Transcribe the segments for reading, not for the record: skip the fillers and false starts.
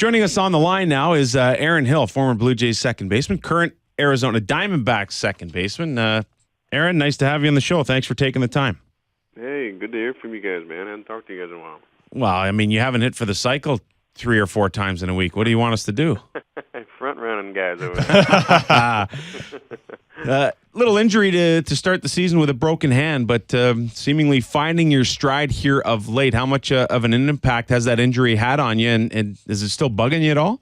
Joining us on the line now is Aaron Hill, former Blue Jays second baseman, current Arizona Diamondbacks second baseman. Aaron, nice to have you on the show. Thanks for taking the time. Hey, good to hear from you guys, man. I haven't talked to you guys in a while. Well, I mean, you haven't hit for the cycle 3 or 4 times in a week. What do you want us to do? Front-running guys over there. Little injury to start the season with a broken hand, but seemingly finding your stride here of late. How much of an impact has that injury had on you, and is it still bugging you at all?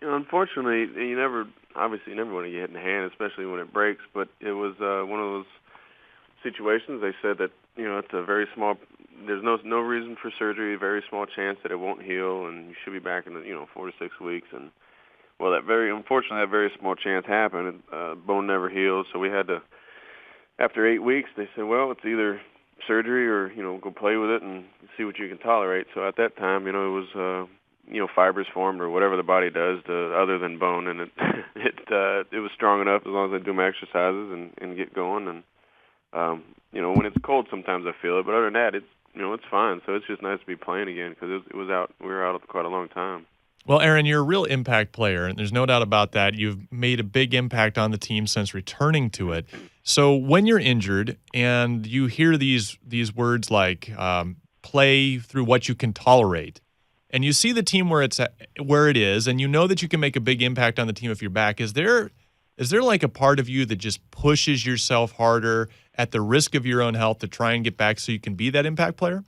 Unfortunately, you never want to get hit in the hand, especially when it breaks, but it was one of those situations. They said that, it's a very small, there's no reason for surgery, a very small chance that it won't heal, and you should be back in 4 to 6 weeks. And well, unfortunately, that very small chance happened. Bone never healed, so we had to, after 8 weeks, they said, well, it's either surgery or, go play with it and see what you can tolerate. So at that time, it was, fibers formed or whatever the body does other than bone, and it was strong enough as long as I do my exercises and get going. And when it's cold, sometimes I feel it, but other than that, it's fine. So it's just nice to be playing again because it was out. We were out quite a long time. Well, Aaron, you're a real impact player, and there's no doubt about that. You've made a big impact on the team since returning to it. So when you're injured and you hear these words like play through what you can tolerate, and you see the team where it is, and you know that you can make a big impact on the team if you're back, is there like a part of you that just pushes yourself harder at the risk of your own health to try and get back so you can be that impact player?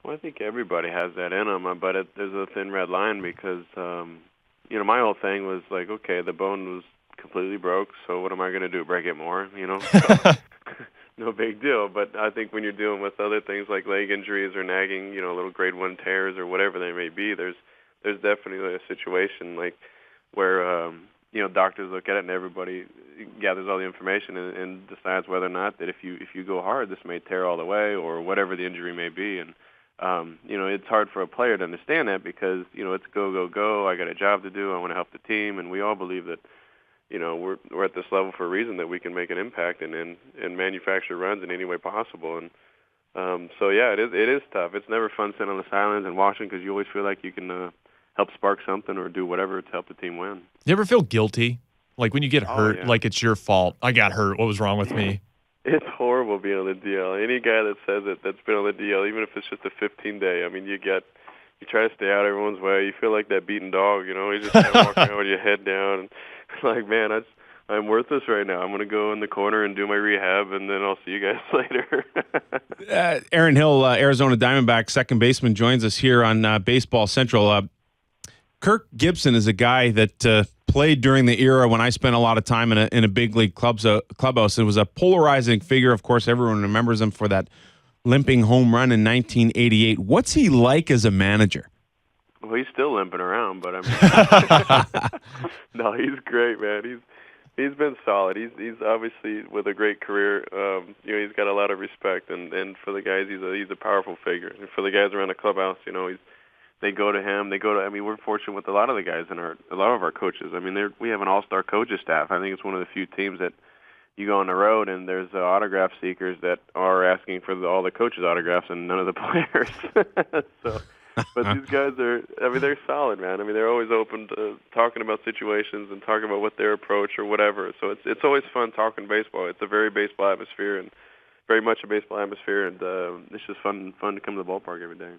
Well, I think everybody has that in them, but there's a thin red line because, my whole thing was like, okay, the bone was completely broke, so what am I going to do, break it more, No big deal. But I think when you're dealing with other things like leg injuries or nagging, little grade 1 tears or whatever they may be, there's definitely a situation like where, doctors look at it and everybody gathers all the information and decides whether or not that if you go hard, this may tear all the way or whatever the injury may be. And, it's hard for a player to understand that because, it's go. I got a job to do. I want to help the team. And we all believe that, we're at this level for a reason that we can make an impact and manufacture runs in any way possible. And it is tough. It's never fun sitting on the sidelines and watching because you always feel like you can help spark something or do whatever to help the team win. Do you ever feel guilty? Like when you get hurt, like it's your fault. I got hurt. What was wrong with me? It's horrible being on the DL. Any guy that says it that's been on the DL, even if it's just a 15-day, I mean, you try to stay out everyone's way. You feel like that beaten dog, You just kind of walk around with your head down. And like, man, I'm worthless right now. I'm going to go in the corner and do my rehab, and then I'll see you guys later. Aaron Hill, Arizona Diamondbacks second baseman, joins us here on Baseball Central. Kirk Gibson is a guy that played during the era when I spent a lot of time in a big league clubhouse. It was a polarizing figure. Of course, everyone remembers him for that limping home run in 1988. What's he like as a manager? Well, he's still limping around, but I mean, no, he's great, man. He's been solid. He's obviously with a great career. He's got a lot of respect, and for the guys, he's a powerful figure. And for the guys around the clubhouse, they go to him. I mean, we're fortunate with a lot of the guys and a lot of our coaches. I mean, we have an all-star coaches staff. I think it's one of the few teams that you go on the road and there's autograph seekers that are asking for all the coaches' autographs and none of the players. But these guys they're solid, man. I mean, they're always open to talking about situations and talking about what their approach or whatever. So it's always fun talking baseball. It's a very baseball atmosphere and very much a baseball atmosphere, and it's just fun to come to the ballpark every day.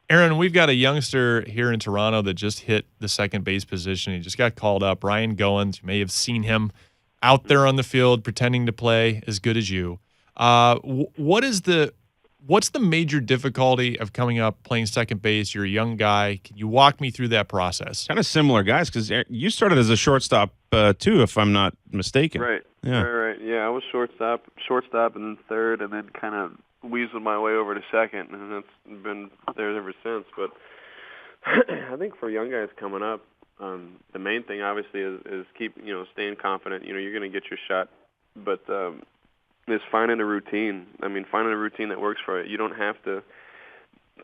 Aaron, we've got a youngster here in Toronto that just hit the second base position. He just got called up. Ryan Goins, you may have seen him out there on the field pretending to play as good as you. What's the major difficulty of coming up playing second base? You're a young guy. Can you walk me through that process? Kind of similar guys because you started as a shortstop too, if I'm not mistaken. Right. Yeah. Right. Yeah, I was shortstop and then third, and then kind of weaseled my way over to second, and that's been there ever since. But I think for young guys coming up, the main thing obviously is keep staying confident. You're going to get your shot, but is finding a routine. I mean, finding a routine that works for you. You don't have to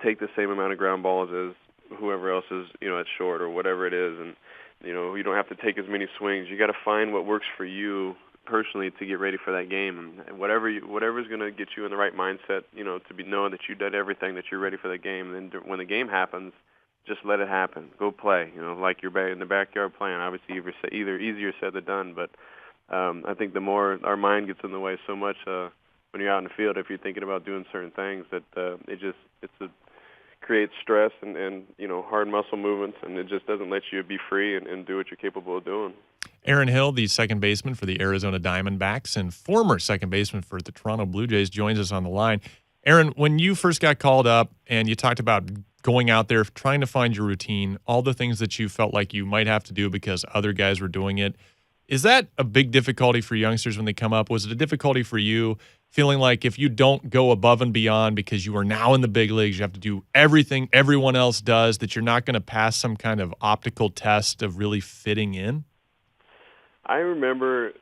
take the same amount of ground balls as whoever else is at short or whatever it is, and you don't have to take as many swings. You got to find what works for you personally to get ready for that game, and whatever's going to get you in the right mindset, to be knowing that you did everything that you're ready for the game. And then when the game happens, just let it happen. Go play. Like you're in the backyard playing. Obviously, either easier said than done, but I think the more our mind gets in the way so much when you're out in the field, if you're thinking about doing certain things, that creates stress and hard muscle movements, and it just doesn't let you be free and do what you're capable of doing. Aaron Hill, the second baseman for the Arizona Diamondbacks and former second baseman for the Toronto Blue Jays, joins us on the line. Aaron, when you first got called up and you talked about going out there, trying to find your routine, all the things that you felt like you might have to do because other guys were doing it, is that a big difficulty for youngsters when they come up? Was it a difficulty for you, feeling like if you don't go above and beyond because you are now in the big leagues, you have to do everything everyone else does, that you're not going to pass some kind of optical test of really fitting in? I remember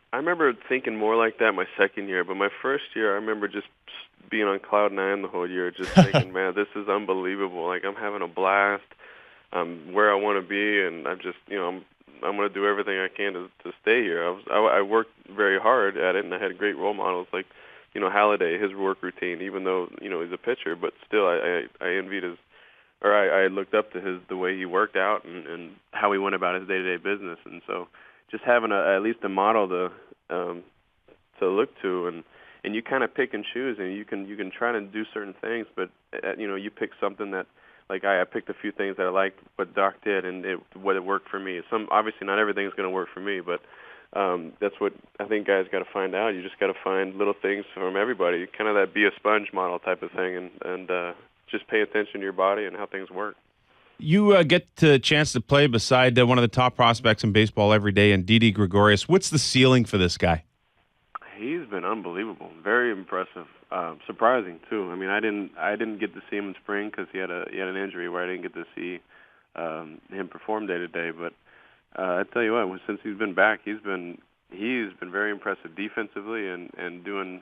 thinking more like that my second year, but my first year I remember just being on cloud nine the whole year, just thinking, man, this is unbelievable. Like, I'm having a blast. I'm where I want to be, and I'm just, I'm going to do everything I can to stay here. I worked very hard at it, and I had great role models like, Halliday, his work routine, even though, he's a pitcher, but still I envied I looked up to the way he worked out and how he went about his day-to-day business. And so just having at least a model to look to, and you kind of pick and choose, and you can try to do certain things, but you pick something that, like I picked a few things that I liked what Doc did, and what it worked for me. Obviously not everything's going to work for me, but that's what I think guys got to find out. You just got to find little things from everybody, kind of that be a sponge model type of thing, and just pay attention to your body and how things work. You get the chance to play beside one of the top prospects in baseball every day, and Didi Gregorius. What's the ceiling for this guy? He's been unbelievable, very impressive, surprising too. I mean, I didn't get to see him in spring because he had an injury where I didn't get to see him perform day to day. But I tell you what, since he's been back, he's been very impressive defensively and doing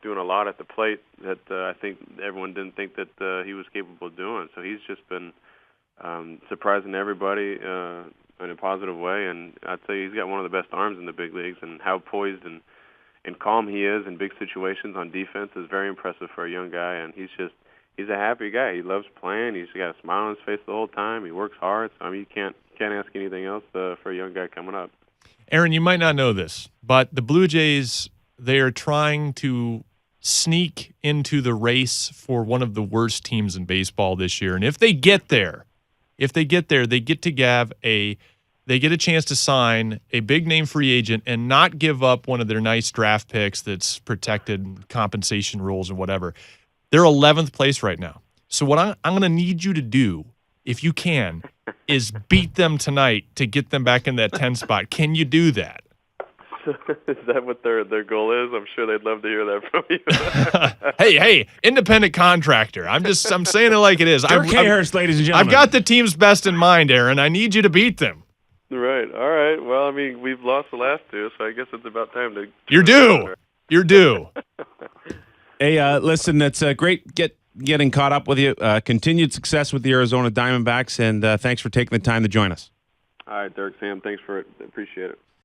a lot at the plate that I think everyone didn't think that he was capable of doing. So he's just been surprising everybody in a positive way. And I tell you, he's got one of the best arms in the big leagues, and how poised and calm he is in big situations on defense is very impressive for a young guy. And he's a happy guy. He loves playing. He's got a smile on his face the whole time. He works hard. So, I mean, you can't ask anything else for a young guy coming up. Aaron, you might not know this, but the Blue Jays, they are trying to sneak into the race for one of the worst teams in baseball this year. And if they get there, they get a chance to sign a big-name free agent and not give up one of their nice draft picks that's protected compensation rules and whatever. They're 11th place right now. So what I'm going to need you to do, if you can, is beat them tonight to get them back in that 10 spot. Can you do that? Is that what their goal is? I'm sure they'd love to hear that from you. Hey, independent contractor. I'm saying it like it is. Kirk Gibson, ladies and gentlemen. I've got the team's best in mind, Aaron. I need you to beat them. Right. All right. Well, I mean, we've lost the last two, so I guess it's about time to. You're due. Hey, listen, it's great getting caught up with you. Continued success with the Arizona Diamondbacks, and thanks for taking the time to join us. All right, Dirk, Sam, thanks for it. Appreciate it.